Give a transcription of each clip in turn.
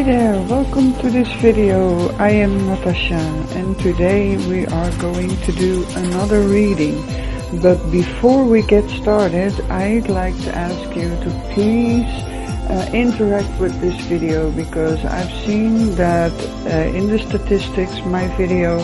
Hi there, welcome to this video. I am Natasha and today we are going to do another reading. But before we get started, I'd like to ask you to please interact with this video, because I've seen that in the statistics my video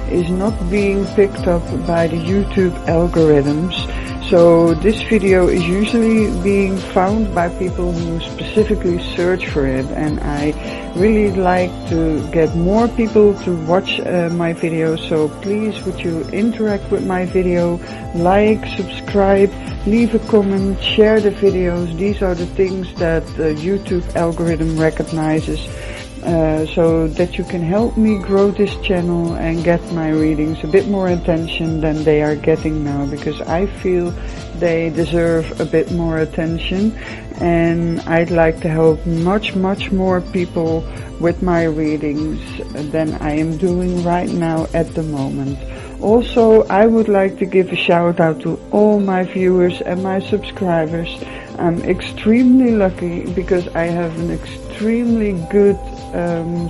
is not being picked up by the YouTube algorithms. So this video is usually being found by people who specifically search for it, and I really like to get more people to watch my videos. So please would you interact with my video, like, subscribe, leave a comment, share the videos. These are the things that the YouTube algorithm recognizes, so that you can help me grow this channel and get my readings a bit more attention than they are getting now, because I feel they deserve a bit more attention, and I'd like to help much more people with my readings than I am doing right now at the moment. Also, I would like to give a shout out to all my viewers and my subscribers. I'm extremely lucky because I have an extremely good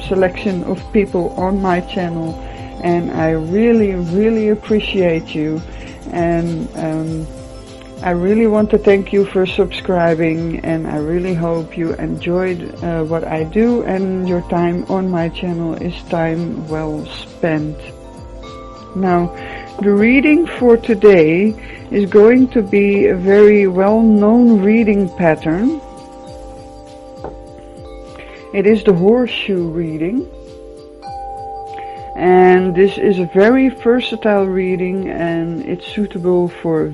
selection of people on my channel, and I really appreciate you, and I really want to thank you for subscribing, and I really hope you enjoyed what I do, and your time on my channel is time well spent. Now, the reading for today is going to be a very well-known reading pattern. It is the horseshoe reading, and this is a very versatile reading, and it's suitable for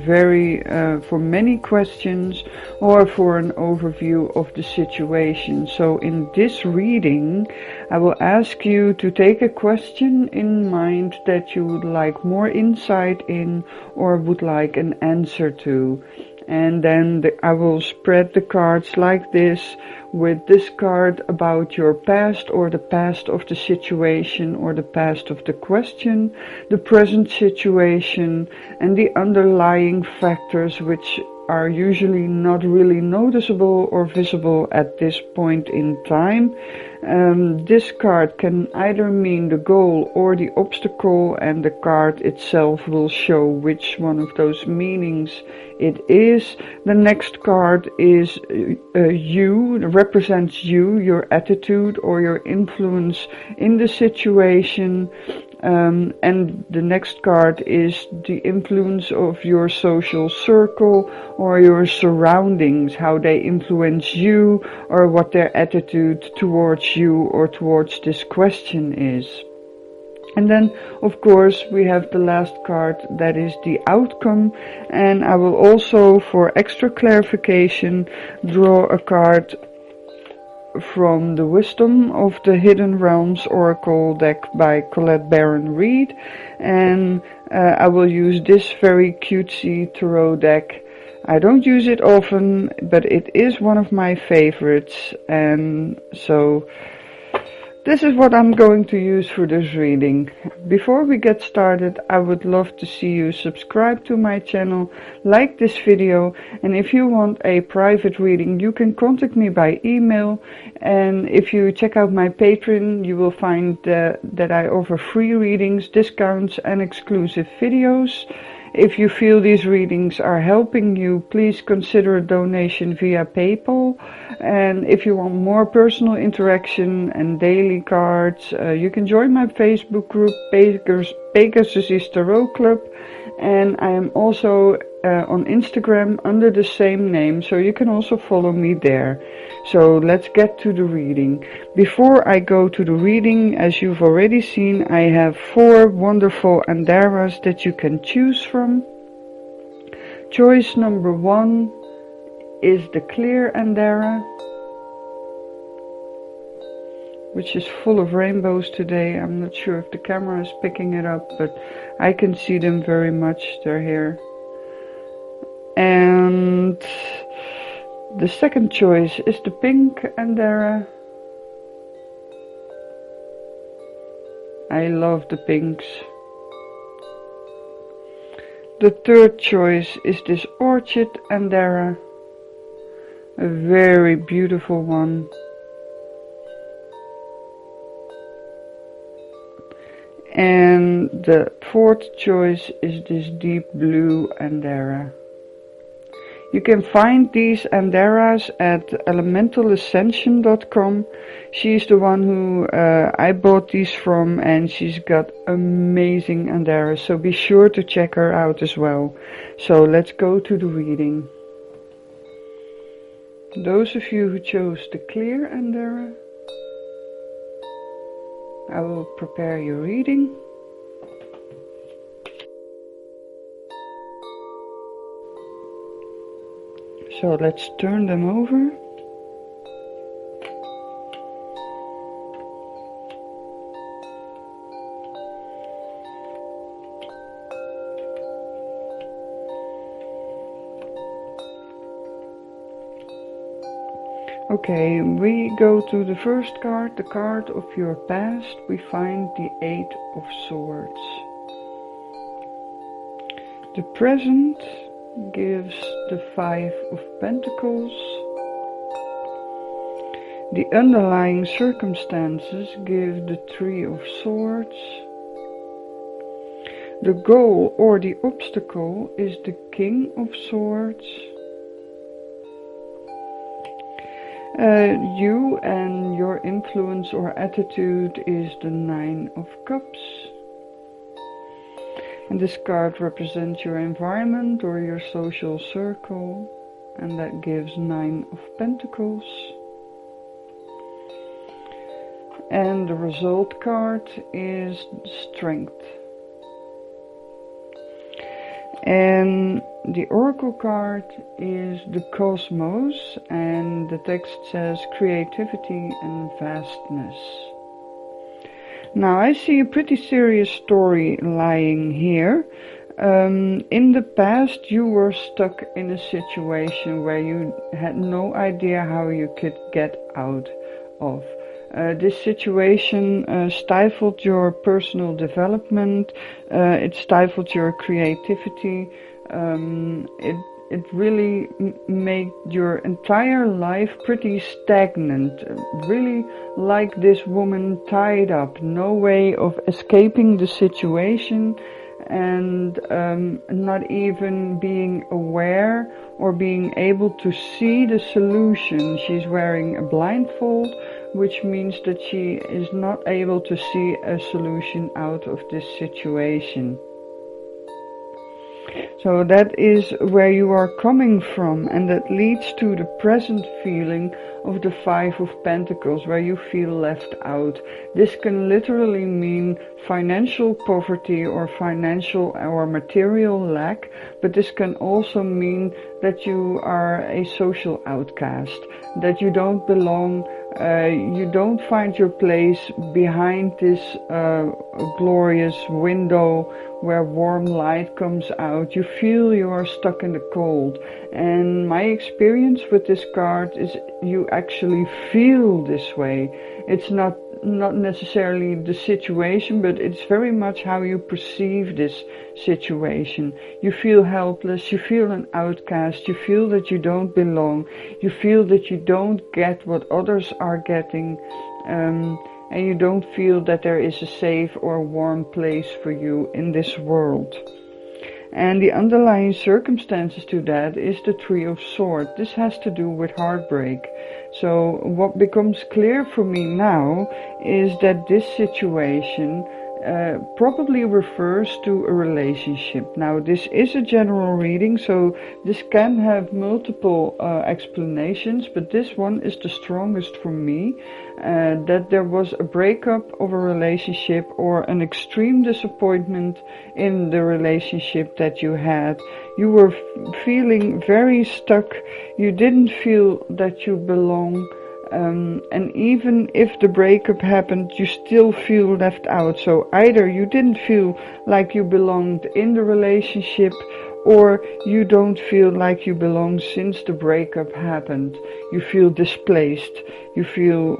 for many questions or for an overview of the situation. So in this reading, I will ask you to take a question in mind that you would like more insight in or would like an answer to. And then I will spread the cards like this, with this card about your past or the past of the situation or the past of the question, the present situation, and the underlying factors which are usually not really noticeable or visible at this point in time. This card can either mean the goal or the obstacle, and the card itself will show which one of those meanings it is. The next card is represents you, your attitude or your influence in the situation. And the next card is the influence of your social circle or your surroundings, how they influence you or what their attitude towards you or towards this question is. And then, of course, we have the last card, that is the outcome. And I will also, for extra clarification, draw a card from the Wisdom of the Hidden Realms Oracle deck by Colette Baron Reed, and I will use this very cutesy tarot deck. I don't use it often, but it is one of my favorites, and so this is what I'm going to use for this reading. Before we get started, I would love to see you subscribe to my channel, like this video, and if you want a private reading, you can contact me by email. And if you check out my Patreon, you will find that I offer free readings, discounts, and exclusive videos. If you feel these readings are helping you, please consider a donation via PayPal. And if you want more personal interaction and daily cards, you can join my Facebook group, Pegasus Tarot Club. And I am also on Instagram under the same name, so you can also follow me there. So let's get to the reading. Before I go to the reading, as you've already seen, I have 4 wonderful andaras that you can choose from. Choice number 1 is the clear andara, which is full of rainbows today. I'm not sure if the camera is picking it up, but I can see them very much. They're here. And the second choice is the pink andara. I love the pinks. The third choice is this Orchid andara. A very beautiful one. And the fourth choice is this deep blue andara. You can find these andaras at elementalascension.com. She's the one who I bought these from, and she's got amazing andaras, so be sure to check her out as well. So let's go to the reading. Those of you who chose the clear andara, I will prepare your reading. So let's turn them over. Okay, we go to the first card, the card of your past. We find the Eight of Swords. The present gives the Five of Pentacles. The underlying circumstances give the Three of Swords. The goal or the obstacle is the King of Swords. You and your influence or attitude is the Nine of Cups. And this card represents your environment or your social circle, and that gives Nine of Pentacles. And the result card is Strength. And the oracle card is the Cosmos, and the text says creativity and vastness. Now I see a pretty serious story lying here. In the past you were stuck in a situation where you had no idea how you could get out of. This situation stifled your personal development, it stifled your creativity, it really made your entire life pretty stagnant, really like this woman tied up, no way of escaping the situation, and not even being aware or being able to see the solution. She's wearing a blindfold, which means that she is not able to see a solution out of this situation. So that is where you are coming from, and that leads to the present feeling of the Five of Pentacles, where you feel left out. This can literally mean financial poverty or financial or material lack, but this can also mean that you are a social outcast, that you don't belong, you don't find your place behind this glorious window where warm light comes out. You feel you are stuck in the cold. And my experience with this card is you actually feel this way. It's not necessarily the situation, but it's very much how you perceive this situation. You feel helpless, you feel an outcast, you feel that you don't belong, you feel that you don't get what others are getting, and you don't feel that there is a safe or warm place for you in this world. And the underlying circumstances to that is the Three of Swords. This has to do with heartbreak. So what becomes clear for me now is that this situation probably refers to a relationship. Now this is a general reading, so this can have multiple explanations, but this one is the strongest for me, that there was a breakup of a relationship or an extreme disappointment in the relationship that you had. You were feeling very stuck, you didn't feel that you belong. And even if the breakup happened, you still feel left out. So either you didn't feel like you belonged in the relationship, or you don't feel like you belong since the breakup happened. You feel displaced. You feel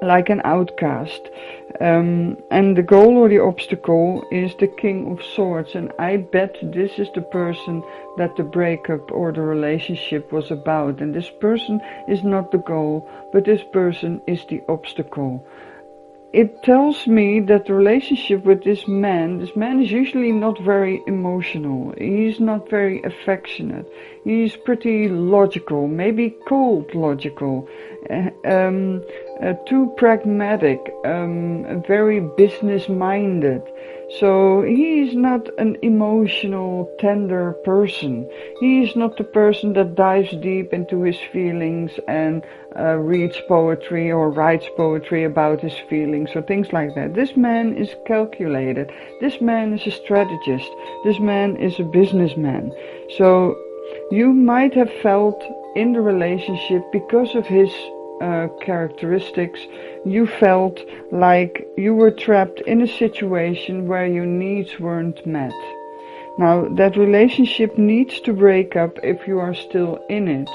like an outcast. And the goal or the obstacle is the King of Swords. And I bet this is the person that the breakup or the relationship was about. And this person is not the goal, but this person is the obstacle. it tells me that the relationship with this man is usually not very emotional. He's not very affectionate. He's pretty logical, maybe cold logical, too pragmatic, very business-minded. So he is not an emotional, tender person. He is not the person that dives deep into his feelings and reads poetry or writes poetry about his feelings or things like that. This man is calculated. This man is a strategist. This man is a businessman. So you might have felt in the relationship, because of his characteristics, you felt like you were trapped in a situation where your needs weren't met. Now, that relationship needs to break up if you are still in it,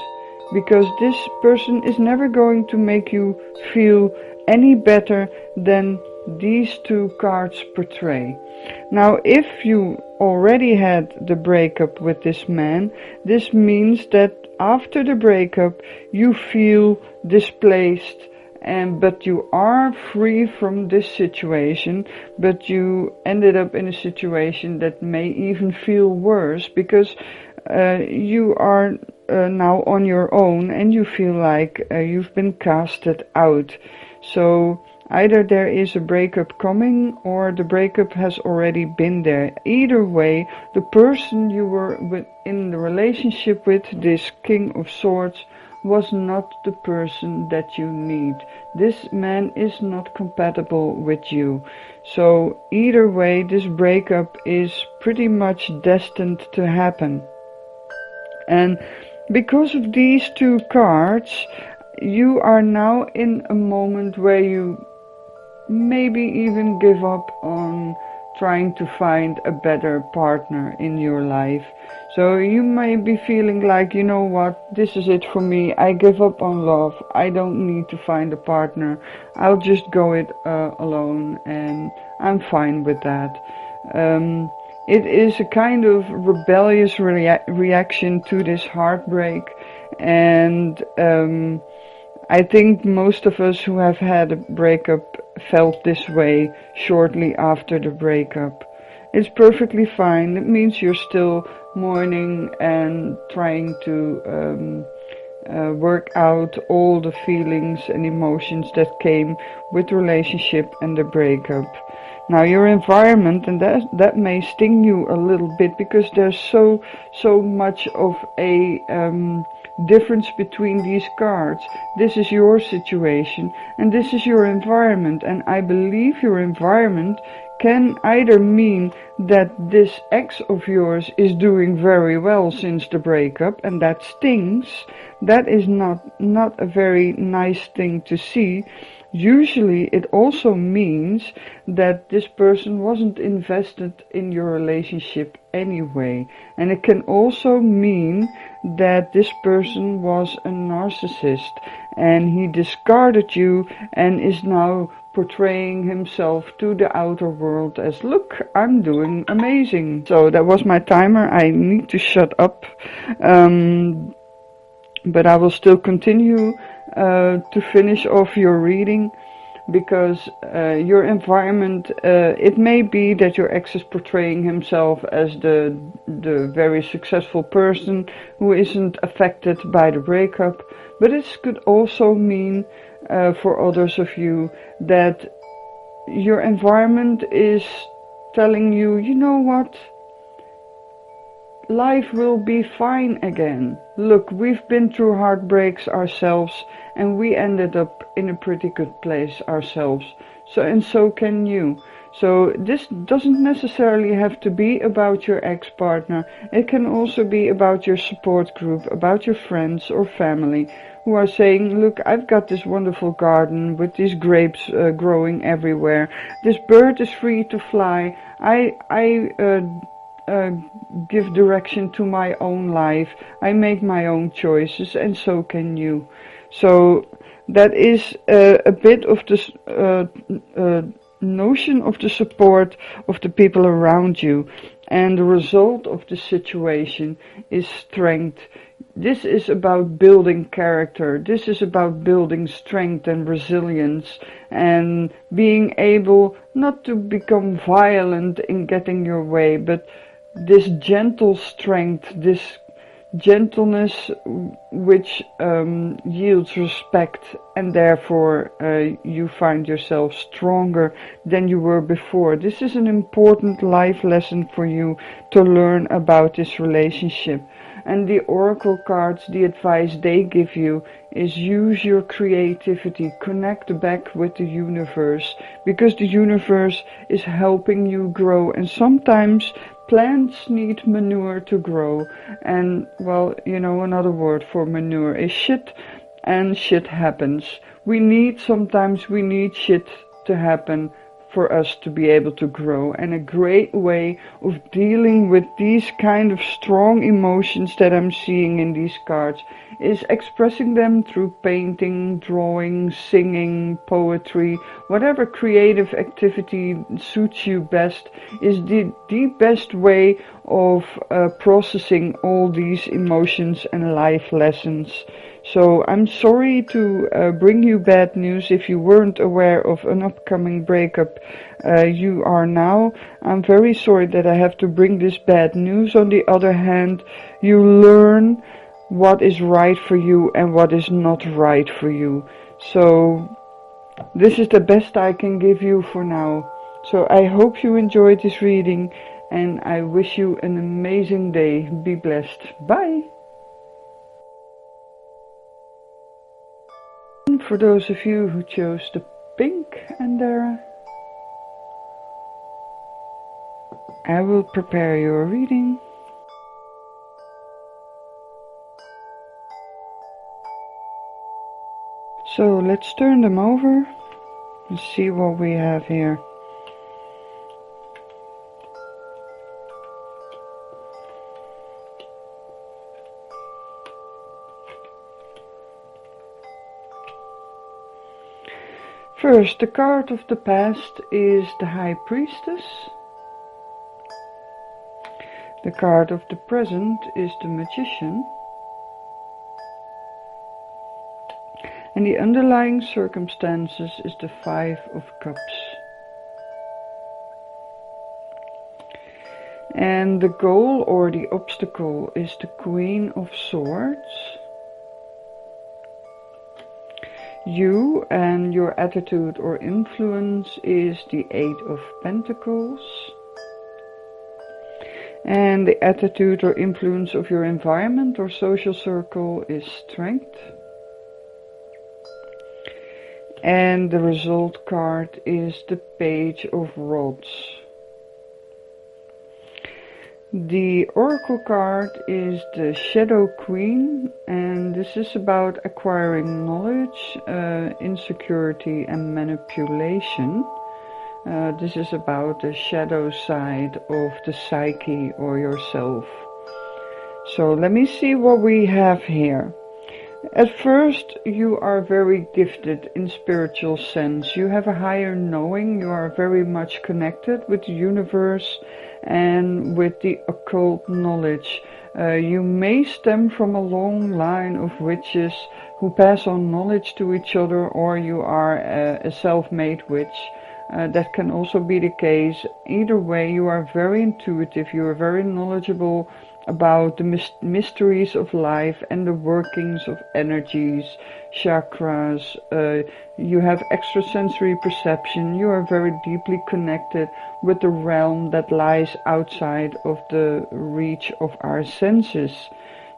because this person is never going to make you feel any better than these two cards portray. Now, if you already had the breakup with this man, this means that after the breakup you feel displaced, but you are free from this situation, but you ended up in a situation that may even feel worse, because you are now on your own and you feel like you've been casted out. So either there is a breakup coming or the breakup has already been there. Either way, the person you were in the relationship with, this King of Swords, was not the person that you need. This man is not compatible with you. So either way, this breakup is pretty much destined to happen. And because of these two cards, you are now in a moment where you maybe even give up on trying to find a better partner in your life. So you may be feeling like, you know what, this is it for me. I give up on love. I don't need to find a partner. I'll just go it alone, and I'm fine with that. It is a kind of rebellious reaction to this heartbreak, and I think most of us who have had a breakup felt this way shortly after the breakup. It's perfectly fine. It means you're still mourning and trying to work out all the feelings and emotions that came with the relationship and the breakup. Now, your environment, and that may sting you a little bit, because there's so much of a difference between these cards. This is your situation and this is your environment, and I believe your environment can either mean that this ex of yours is doing very well since the breakup, and that stings. That is not a very nice thing to see. Usually it also means that this person wasn't invested in your relationship anyway. And it can also mean that this person was a narcissist and he discarded you and is now portraying himself to the outer world as, look, I'm doing amazing. So that was my timer. I need to shut up. But I will still continue to finish off your reading, because your environment, it may be that your ex is portraying himself as the very successful person who isn't affected by the breakup, but it could also mean for others of you that your environment is telling you, you know what, life will be fine again. Look, we've been through heartbreaks ourselves and we ended up in a pretty good place ourselves. So can you. So this doesn't necessarily have to be about your ex-partner. It can also be about your support group, about your friends or family who are saying, look, I've got this wonderful garden with these grapes growing everywhere. This bird is free to fly. I give direction to my own life. I make my own choices, and so can you. So that is a bit of this notion of the support of the people around you, and the result of the situation is strength. This is about building character. This is about building strength and resilience and being able not to become violent in getting your way, but this gentle strength, this gentleness which yields respect, and therefore you find yourself stronger than you were before. This is an important life lesson for you to learn about this relationship. And the oracle cards, the advice they give you is use your creativity, connect back with the universe, because the universe is helping you grow, and sometimes plants need manure to grow. And well, another word for manure is shit, and shit happens. Sometimes we need shit to happen for us to be able to grow. And a great way of dealing with these kind of strong emotions that I'm seeing in these cards is expressing them through painting, drawing, singing, poetry. Whatever creative activity suits you best is the best way of processing all these emotions and life lessons. So I'm sorry to bring you bad news. If you weren't aware of an upcoming breakup, you are now. I'm very sorry that I have to bring this bad news. On the other hand, you learn what is right for you and what is not right for you. So this is the best I can give you for now. So I hope you enjoyed this reading, and I wish you an amazing day. Be blessed. Bye. For those of you who chose the pink andara, I will prepare your reading. So let's turn them over and see what we have here. First, the card of the past is the High Priestess. The card of the present is the Magician. And the underlying circumstances is the Five of Cups. And the goal or the obstacle is the Queen of Swords. You and your attitude or influence is the Eight of Pentacles. And the attitude or influence of your environment or social circle is Strength. And the result card is the Page of Rods. The Oracle card is the Shadow Queen, and this is about acquiring knowledge, insecurity and manipulation. This is about the shadow side of the psyche or yourself. So let me see what we have here. At first, you are very gifted in spiritual sense. You have a higher knowing. You are very much connected with the universe and with the occult knowledge. You may stem from a long line of witches who pass on knowledge to each other, or you are a self-made witch. That can also be the case. Either way, you are very intuitive. You are very knowledgeable about the mysteries of life and the workings of energies, chakras. You have extrasensory perception. You are very deeply connected with the realm that lies outside of the reach of our senses.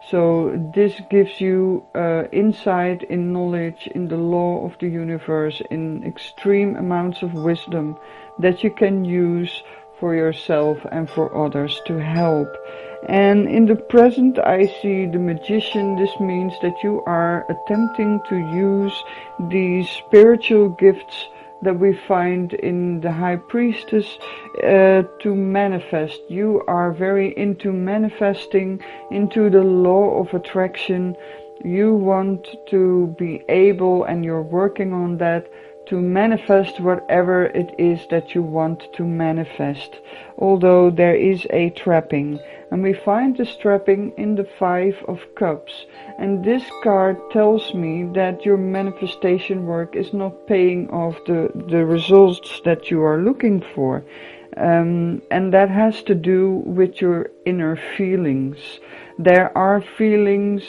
So this gives you insight in knowledge, in the law of the universe, in extreme amounts of wisdom that you can use for yourself and for others to help. And in the present, I see the Magician. This means that you are attempting to use these spiritual gifts that we find in the High Priestess to manifest. You are very into manifesting, into the law of attraction. You want to be able, and you're working on that, to manifest whatever it is that you want to manifest. Although there is a trapping. And we find this trapping in the Five of Cups. And this card tells me that your manifestation work is not paying off the results that you are looking for. And that has to do with your inner feelings. There are feelings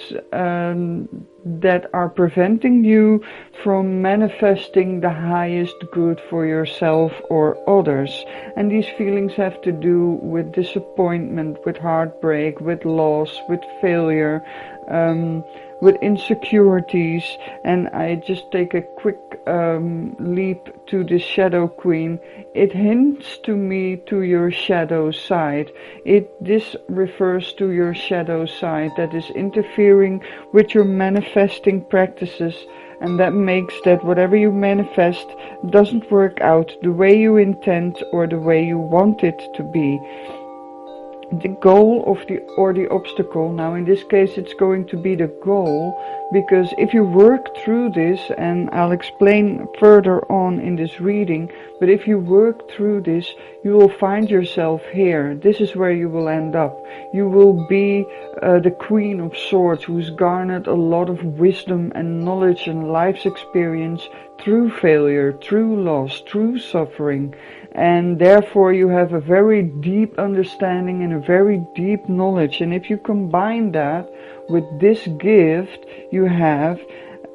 that are preventing you from manifesting the highest good for yourself or others. And these feelings have to do with disappointment, with heartbreak, with loss, with failure, with insecurities. And I just take a quick leap to the Shadow Queen. It hints to me to your shadow side. This refers to your shadow side that is interfering with your manifesting practices, and that makes that whatever you manifest doesn't work out the way you intend or the way you want it to be. The goal of the obstacle, now in this case it's going to be the goal, because if you work through this, and I'll explain further on in this reading, but if you work through this, you will find yourself here. This is where you will end up. You will be the Queen of Swords, who's garnered a lot of wisdom and knowledge and life's experience through failure, through loss, through suffering. And therefore you have a very deep understanding and a very deep knowledge. And if you combine that with this gift you have,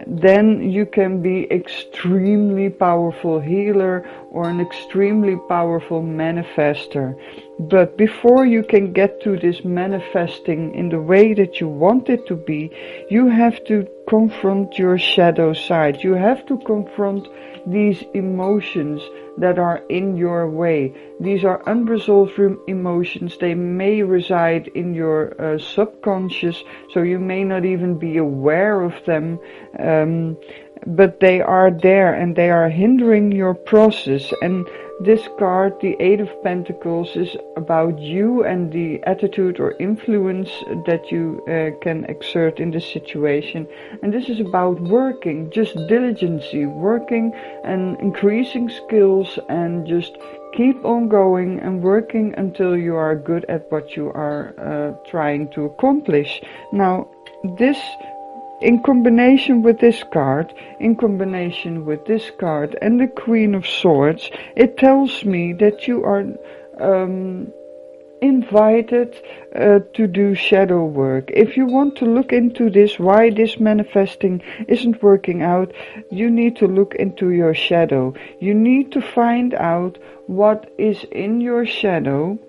then you can be extremely powerful healer or an extremely powerful manifester. But before you can get to this manifesting in the way that you want it to be, you have to confront your shadow side. You have to confront these emotions that are in your way. These are unresolved emotions. They may reside in your subconscious, so you may not even be aware of them, but they are there and they are hindering your process. And this card, the Eight of Pentacles, is about you and the attitude or influence that you can exert in this situation. And this is about working, just diligency, working and increasing skills, and just keep on going and working until you are good at what you are trying to accomplish. Now, this in combination with this card, and the Queen of Swords, it tells me that you are invited to do shadow work. If you want to look into this, why this manifesting isn't working out, you need to look into your shadow. You need to find out what is in your shadow,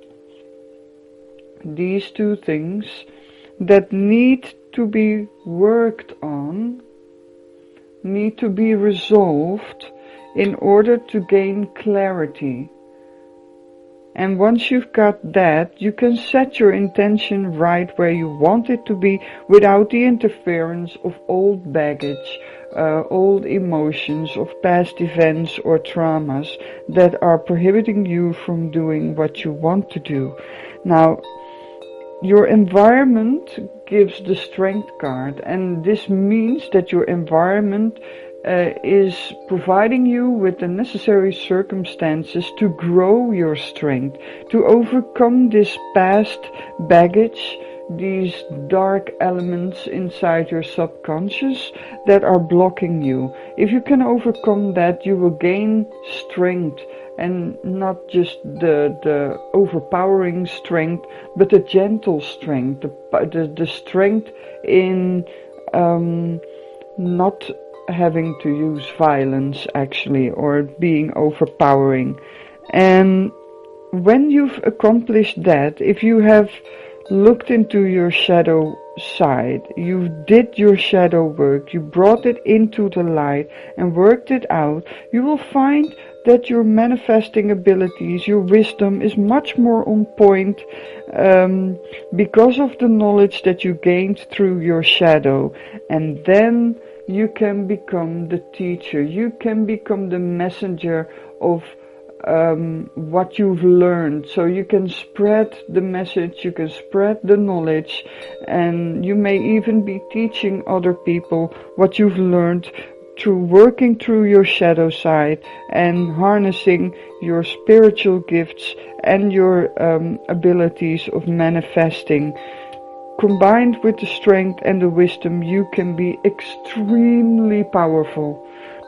these two things that need to be worked on, need to be resolved in order to gain clarity. And once you've got that, you can set your intention right where you want it to be without the interference of old baggage, old emotions, of past events or traumas that are prohibiting you from doing what you want to do. Now, your environment gives the Strength card, and this means that your environment is providing you with the necessary circumstances to grow your strength, to overcome this past baggage, these dark elements inside your subconscious that are blocking you. If you can overcome that, you will gain strength, and not just the overpowering strength, but the gentle strength, the strength in not having to use violence actually, or being overpowering. And when you've accomplished that, if you have looked into your shadow side, you did your shadow work, you brought it into the light and worked it out, you will find that your manifesting abilities, your wisdom is much more on point because of the knowledge that you gained through your shadow. And then you can become the teacher, you can become the messenger of what you've learned. So you can spread the message, you can spread the knowledge, and you may even be teaching other people what you've learned through working through your shadow side and harnessing your spiritual gifts and your abilities of manifesting. Combined with the strength and the wisdom, you can be extremely powerful.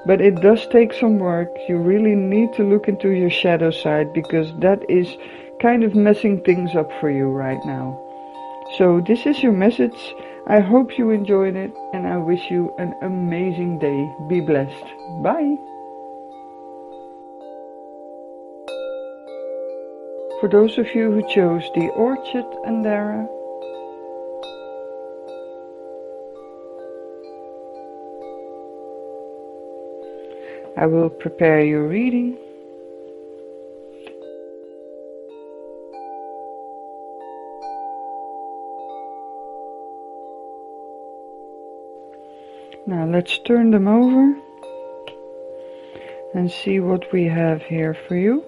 But it does take some work. You really need to look into your shadow side, because that is kind of messing things up for you right now. So this is your message. I hope you enjoyed it, and I wish you an amazing day. Be blessed. Bye. For those of you who chose the Orchid andara, I will prepare your reading. Now let's turn them over and see what we have here for you.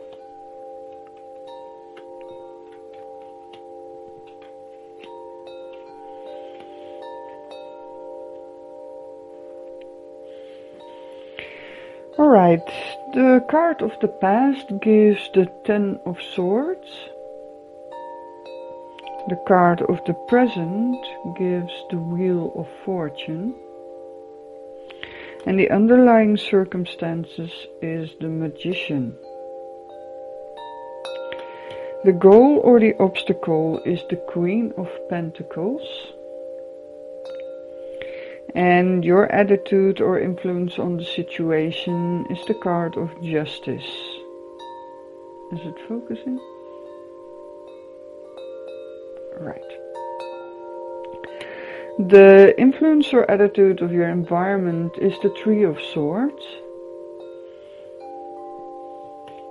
Alright, the card of the past gives the Ten of Swords. The card of the present gives the Wheel of Fortune. And the underlying circumstances is the Magician. The goal or the obstacle is the Queen of Pentacles. And your attitude or influence on the situation is the card of Justice. Is it focusing? Right. The influence or attitude of your environment is the Three of Swords.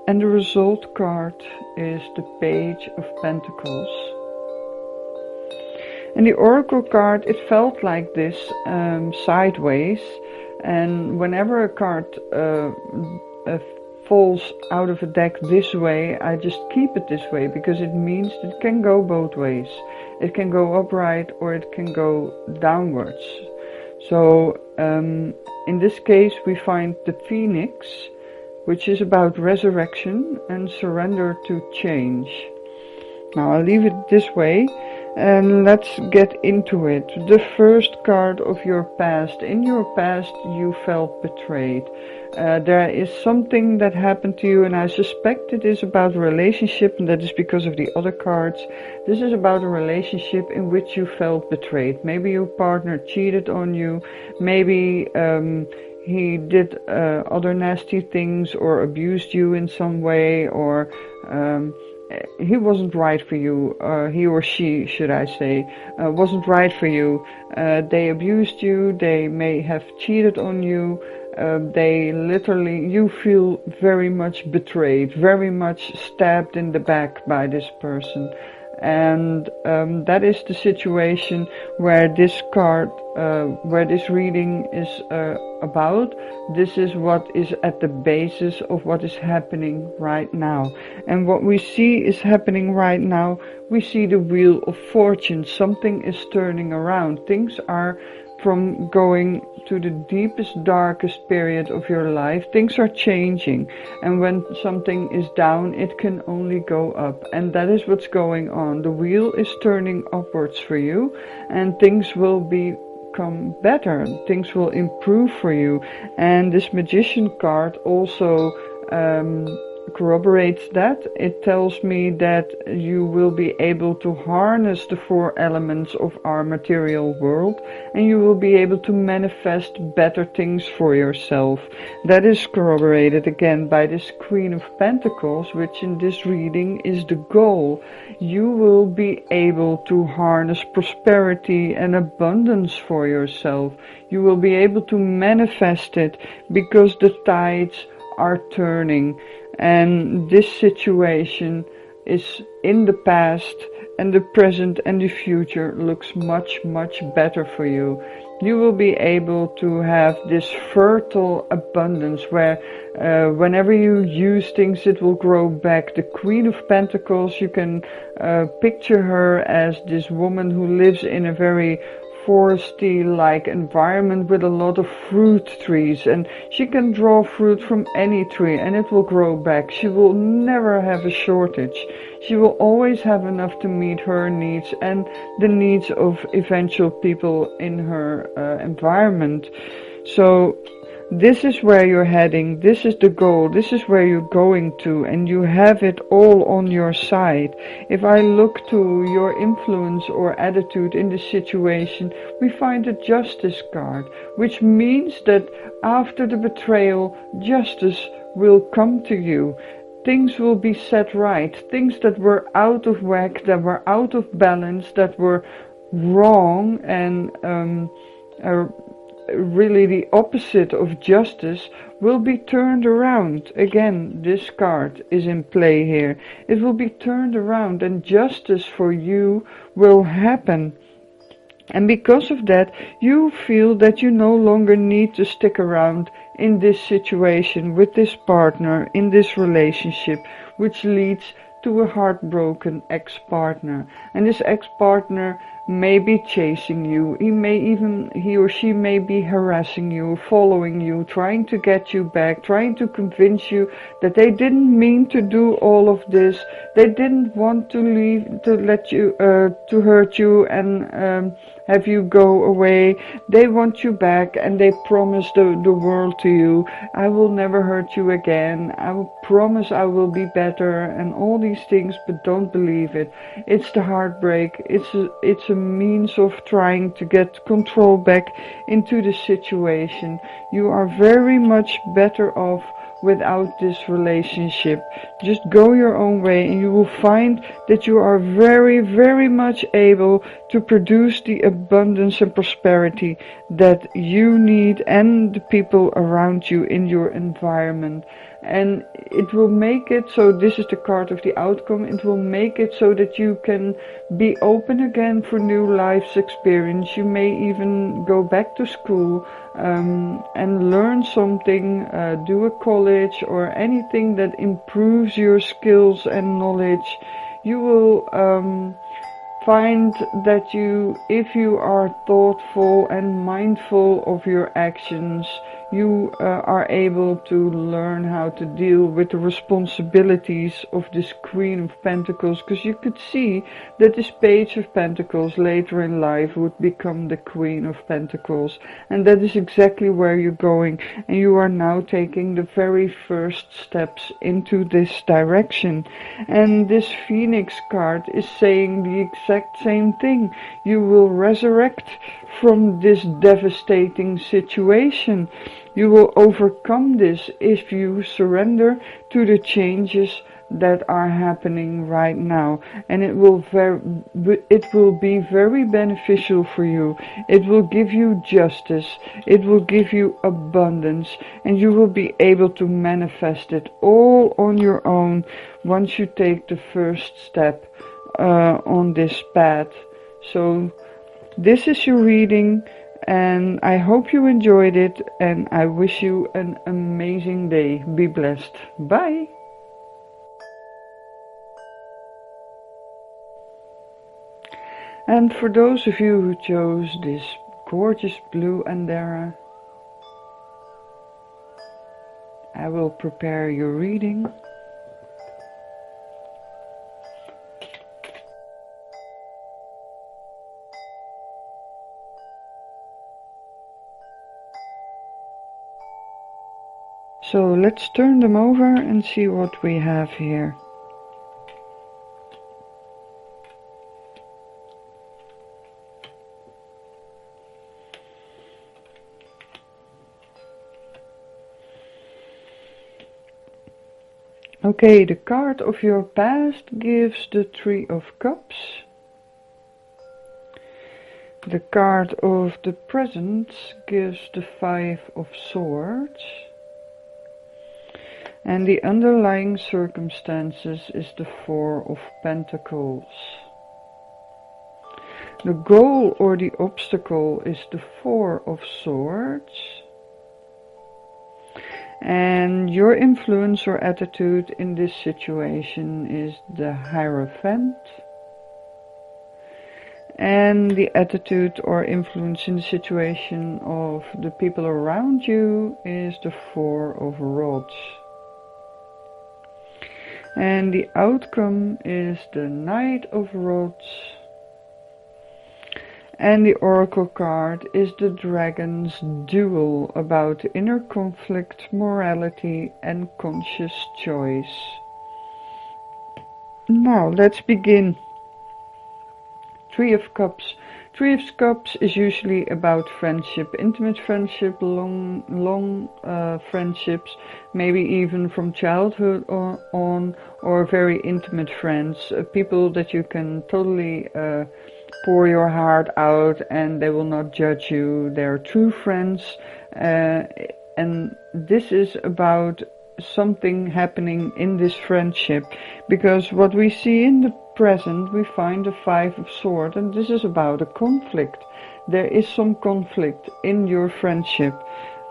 And the result card is the Page of Pentacles. And the Oracle card, it felt like this sideways, and whenever a card falls out of a deck this way, I just keep it this way, because it means it can go both ways. It can go upright or it can go downwards. So in this case we find the Phoenix, which is about resurrection and surrender to change. Now I'll leave it this way. And let's get into it. The first card of your past. In your past you felt betrayed. There is something that happened to you, and I suspect it is about a relationship, and that is because of the other cards. This is about a relationship in which you felt betrayed. Maybe your partner cheated on you. Maybe he did other nasty things or abused you in some way, or he wasn't right for you, he or she, should I say, wasn't right for you. They abused you, they may have cheated on you, you feel very much betrayed, very much stabbed in the back by this person. And that is the situation where this card, where this reading is about. This is what is at the basis of what is happening right now. And what we see is happening right now, we see the Wheel of Fortune. Something is turning around. Things are from going to the deepest, darkest period of your life. Things are changing, and when something is down, it can only go up, and that is what's going on. The wheel is turning upwards for you, and things will become better. Things will improve for you. And this Magician card also corroborates that. It tells me that you will be able to harness the four elements of our material world, and you will be able to manifest better things for yourself. That is corroborated again by this Queen of Pentacles, which in this reading is the goal. You will be able to harness prosperity and abundance for yourself. You will be able to manifest it because the tides are turning. And this situation is in the past, and the present and the future looks much, much better for you. You will be able to have this fertile abundance where whenever you use things, it will grow back. The Queen of Pentacles, you can picture her as this woman who lives in a very foresty-like environment with a lot of fruit trees, and she can draw fruit from any tree and it will grow back. She will never have a shortage. She will always have enough to meet her needs and the needs of eventual people in her environment. So this is where you're heading, this is the goal, this is where you're going to, and you have it all on your side. If I look to your influence or attitude in this situation, we find a justice card, which means that after the betrayal, justice will come to you. Things will be set right. Things that were out of whack, that were out of balance, that were wrong and really the opposite of justice will be turned around. Again, this card is in play here. It will be turned around and justice for you will happen. And because of that, you feel that you no longer need to stick around in this situation with this partner, in this relationship, which leads to a heartbroken ex-partner. And this ex-partner may be chasing you. He or she may be harassing you, following you, trying to get you back, trying to convince you that they didn't mean to do all of this. They didn't want to hurt you and have you go away. They want you back and they promise the world to you. I will never hurt you again. I will promise I will be better and all these things, but don't believe it. It's the heartbreak. It's a means of trying to get control back into the situation. You are very much better off without this relationship. Just go your own way and you will find that you are very, very much able to produce the abundance and prosperity that you need and the people around you in your environment. And it will make it so, this is the card of the outcome, it will make it so that you can be open again for new life's experience. You may even go back to school and learn something, do a college or anything that improves your skills and knowledge. You will find that if you are thoughtful and mindful of your actions, you are able to learn how to deal with the responsibilities of this Queen of Pentacles, because you could see that this Page of Pentacles later in life would become the Queen of Pentacles, and that is exactly where you're going, and you are now taking the very first steps into this direction. And this Phoenix card is saying the exact same thing. You will resurrect from this devastating situation. You will overcome this if you surrender to the changes that are happening right now, and it will be very beneficial for you. It will give you justice, it will give you abundance, and you will be able to manifest it all on your own once you take the first step on this path. So this is your reading, and I hope you enjoyed it, and I wish you an amazing day. Be blessed. Bye. And for those of you who chose this gorgeous blue andara, I will prepare your reading. So let's turn them over and see what we have here. Okay, the card of your past gives the Three of Cups. The card of the present gives the Five of Swords. And the underlying circumstances is the Four of Pentacles. The goal or the obstacle is the Four of Swords. And your influence or attitude in this situation is the Hierophant. And the attitude or influence in the situation of the people around you is the Four of Rods. And the outcome is the Knight of Rods. And the Oracle card is the Dragon's Duel, about inner conflict, morality and conscious choice. Now let's begin. Three of Cups. Three of Cups is usually about friendship, intimate friendship, long friendships, maybe even from childhood on, or very intimate friends, people that you can totally pour your heart out and they will not judge you. They're true friends, and this is about something happening in this friendship, because what we see in the present, we find the Five of Swords, and this is about a conflict. There is some conflict in your friendship.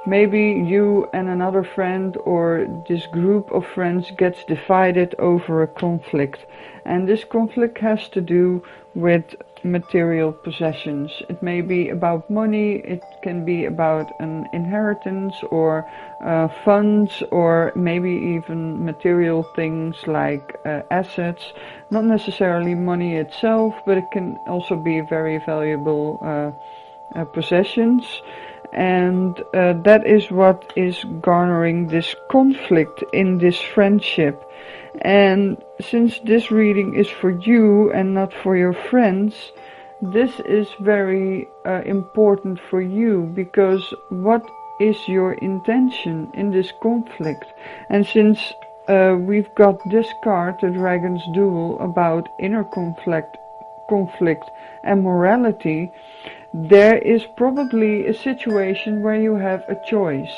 Maybe you and another friend or this group of friends gets divided over a conflict, and this conflict has to do with material possessions. It may be about money, it can be about an inheritance or funds, or maybe even material things like assets. Not necessarily money itself, but it can also be very valuable possessions. And that is what is garnering this conflict in this friendship. And since this reading is for you and not for your friends, this is very important for you, because what is your intention in this conflict? And since we've got this card, the Dragon's Duel, about inner conflict and morality, there is probably a situation where you have a choice.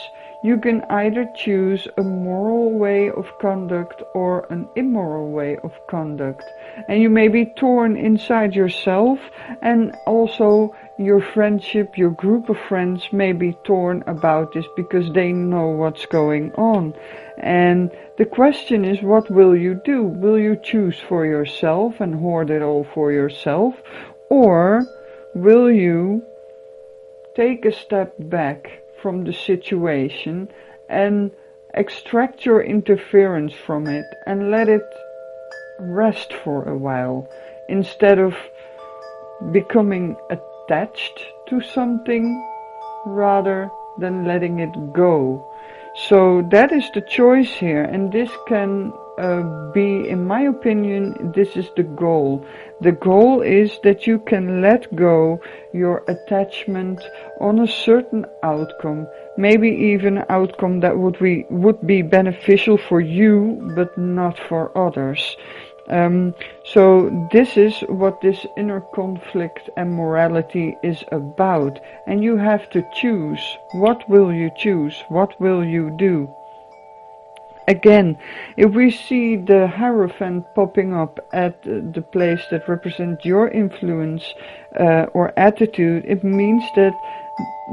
You can either choose a moral way of conduct or an immoral way of conduct. And you may be torn inside yourself, and also your friendship, your group of friends may be torn about this because they know what's going on. And the question is, what will you do? Will you choose for yourself and hoard it all for yourself? Or will you take a step back from the situation and extract your interference from it and let it rest for a while, instead of becoming attached to something rather than letting it go? So that is the choice here, and this can be, in my opinion, this is the goal. The goal is that you can let go your attachment on a certain outcome, maybe even an outcome that would be beneficial for you but not for others. So this is what this inner conflict and morality is about, and you have to choose. What will you choose? What will you do? Again, if we see the Hierophant popping up at the place that represents your influence or attitude, it means that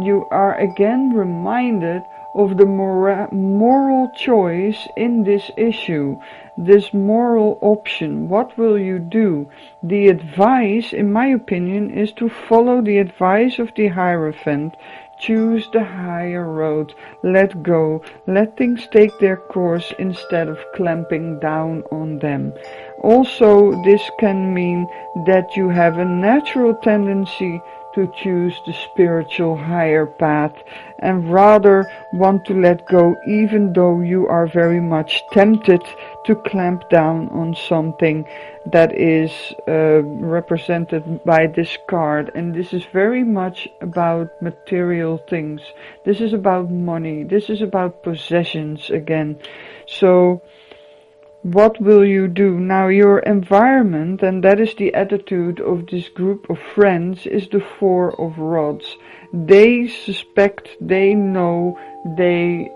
you are again reminded of the moral choice in this issue, this moral option. What will you do? The advice, in my opinion, is to follow the advice of the Hierophant. Choose the higher road. Let go. Let things take their course instead of clamping down on them. Also, this can mean that you have a natural tendency to choose the spiritual higher path and rather want to let go, even though you are very much tempted to clamp down on something that is represented by this card. And this is very much about material things. This is about money. This is about possessions again. So what will you do? Now your environment, and that is the attitude of this group of friends, is the Four of Rods. They suspect, they know, they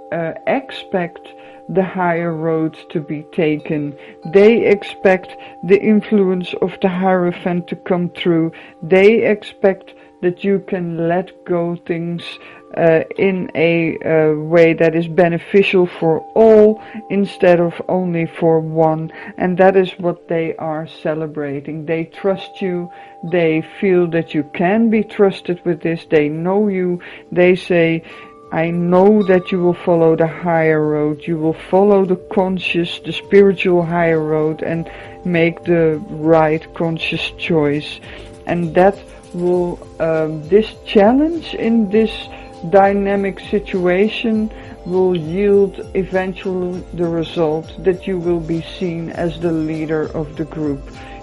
expect the higher road to be taken. They expect the influence of the Hierophant to come through. They expect that you can let go things in a way that is beneficial for all instead of only for one. And that is what they are celebrating. They trust you. They feel that you can be trusted with this. They know you. They say, I know that you will follow the higher road. You will follow the conscious, the spiritual higher road, and make the right conscious choice. And that will, this challenge in this dynamic situation will yield eventually the result that you will be seen as the leader of the group.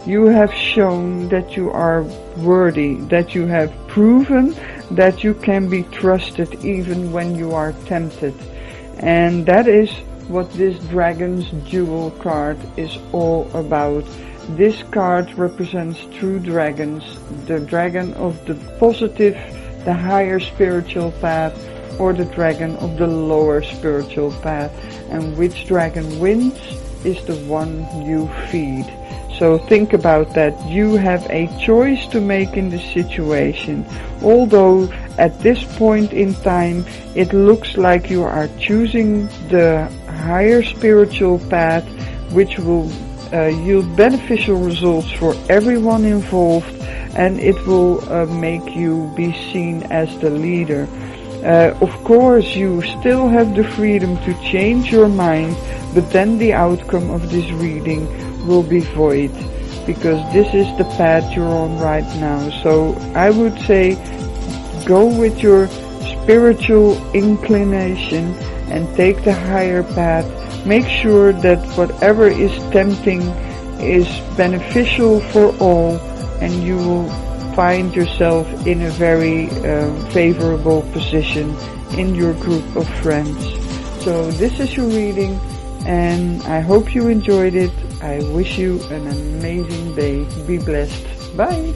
You have shown that you are worthy, that you have proven that you can be trusted even when you are tempted. And that is what this Dragon's Jewel card is all about. This card represents true dragons, the dragon of the positive, the higher spiritual path, or the dragon of the lower spiritual path. And which dragon wins is the one you feed. So think about that. You have a choice to make in this situation. Although at this point in time it looks like you are choosing the higher spiritual path, which will yield beneficial results for everyone involved, and it will make you be seen as the leader. Of course, you still have the freedom to change your mind, but then the outcome of this reading will be void, because this is the path you're on right now. So I would say go with your spiritual inclination and take the higher path. Make sure that whatever is tempting is beneficial for all, and you will find yourself in a very favorable position in your group of friends. So this is your reading, and I hope you enjoyed it. I wish you an amazing day. Be blessed. Bye.